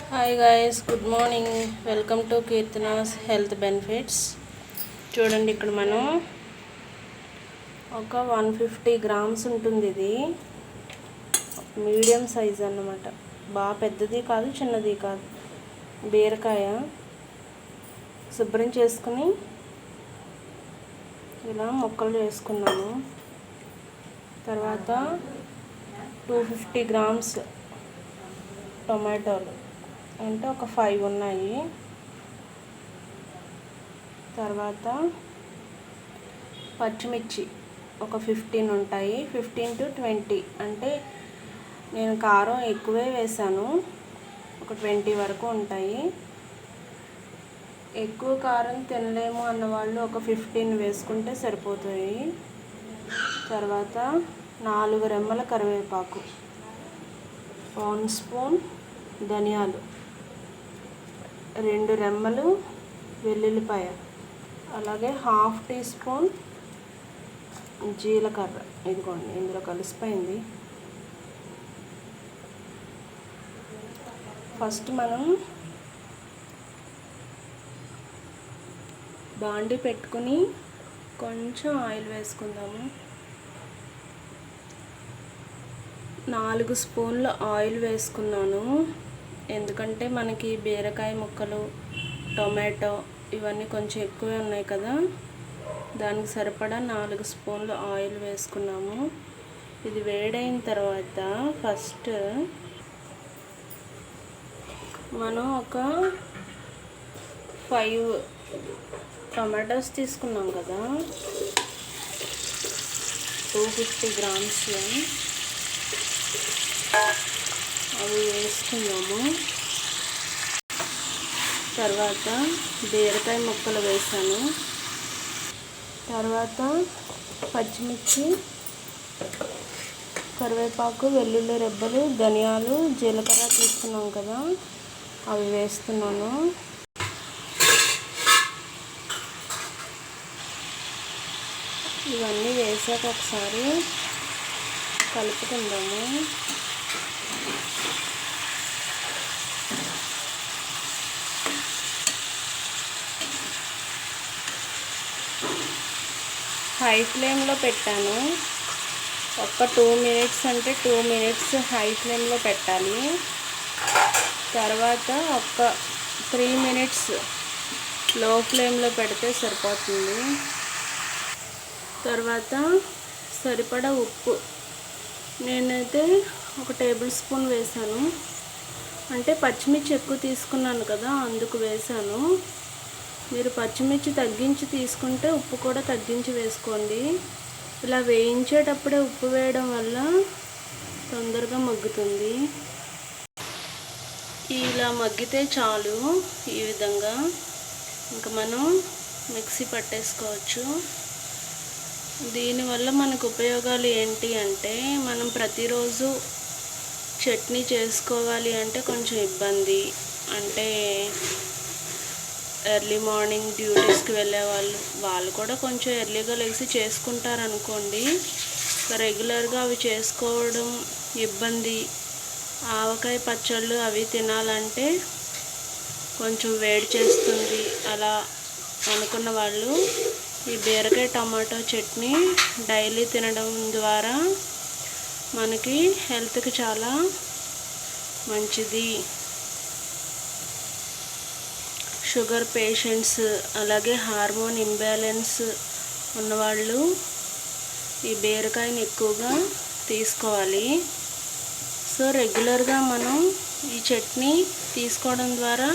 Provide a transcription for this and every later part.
Hi guys, good morning. Welcome to Keerthana's health benefits. చూడండి, ఇక్కడ మనం ఒక 150 గ్రామ్స్ ఉంటుంది. ఇది మీడియం సైజ్ అన్నమాట. బాగా పెద్దది కాదు, చిన్నది కాదు. బీరకాయ శుభ్రం చేసుకుని ఇలా ముక్కలు చేసుకున్నాను. తర్వాత 250 గ్రామ్స్ టొమాటోలు, అంటే ఒక 5 ఉన్నాయి. తర్వాత పచ్చిమిర్చి ఒక 15 ఉంటాయి. 15 to 20, అంటే నేను కారం ఎక్కువే వేసాను. ఒక 20 వరకు ఉంటాయి. ఎక్కువ కారం తినలేము అన్నవాళ్ళు ఒక 15 వేసుకుంటే సరిపోతాయి. తర్వాత 4 రెమ్మల కరివేపాకు, 1 స్పూన్ ధనియాలు, 2 రెమ్మలు వెల్లుల్లిపాయ, అలాగే 1/2 టీ స్పూన్ జీలకర్ర. ఇదిగోండి, ఇందులో కలిసిపోయింది. ఫస్ట్ మనం బాండి పెట్టుకుని కొంచెం ఆయిల్ వేసుకుందాము. 4 స్పూన్ల ఆయిల్ వేసుకున్నాను. ఎందుకంటే మనకి బీరకాయ ముక్కలు, టొమాటో ఇవన్నీ కొంచెం ఎక్కువే ఉన్నాయి కదా, దానికి సరిపడా 4 స్పూన్ల ఆయిల్ వేసుకున్నాము. ఇది వేడైన తర్వాత ఫస్ట్ మనం ఒక 5 టొమాటోస్ తీసుకున్నాం కదా, 250 గ్రామ్స్ అవి వేసుకున్నాము. తర్వాత బీరకాయ ముక్కలు వేసాను. తర్వాత పచ్చిమిర్చి, కరివేపాకు, వెల్లుల్లి రెబ్బలు, ధనియాలు, జీలకర్ర తీసుకున్నాం కదా, అవి వేస్తున్నాను. ఇవన్నీ వేసాక ఒకసారి కలుపుకుందాము. హై ఫ్లేమ్లో పెట్టాను. ఒక్క 2 మినిట్స్, అంటే 2 మినిట్స్ హై ఫ్లేమ్లో పెట్టాలి. తర్వాత ఒక్క 3 మినిట్స్ లో ఫ్లేమ్లో పెడితే సరిపోతుంది. తర్వాత సరిపడా ఉప్పు, నేనైతే ఒక టేబుల్ స్పూన్ వేసాను. అంటే పచ్చిమిర్చి ఎక్కువ తీసుకున్నాను కదా, అందుకు వేసాను. మీరు పచ్చిమిర్చి తగ్గించి తీసుకుంటే ఉప్పు కూడా తగ్గించి వేసుకోండి. ఇలా వేయించేటప్పుడే ఉప్పు వేయడం వల్ల తొందరగా మగ్గుతుంది. ఇలా మగ్గితే చాలు. ఈ విధంగా ఇంకా మనం మిక్సీ పట్టేసుకోవచ్చు. దీనివల్ల మనకు ఉపయోగాలు ఏంటి అంటే, మనం ప్రతిరోజు చట్నీ చేసుకోవాలి అంటే కొంచెం ఇబ్బంది. అంటే ఎర్లీ మార్నింగ్ డ్యూటీస్కి వెళ్ళే వాళ్ళు కూడా కొంచెం ఎర్లీగా లేచి చేసుకుంటారనుకోండి. రెగ్యులర్గా అవి చేసుకోవడం ఇబ్బంది. ఆవకాయ పచ్చళ్ళు అవి తినాలంటే కొంచెం వేడి చేస్తుంది అలా అనుకున్న వాళ్ళు ఈ బీరకాయ టమాటో చట్నీ డైలీ తినడం ద్వారా మనకి హెల్త్కి చాలా మంచిది. షుగర్ పేషెంట్స్, అలాగే హార్మోన్ ఇంబ్యాలెన్స్ ఉన్నవాళ్ళు ఈ బీరకాయని ఎక్కువగా తీసుకోవాలి. సో రెగ్యులర్గా మనం ఈ చట్నీ తీసుకోవడం ద్వారా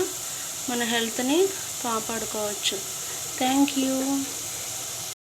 మన హెల్త్ని కాపాడుకోవచ్చు. Thank you.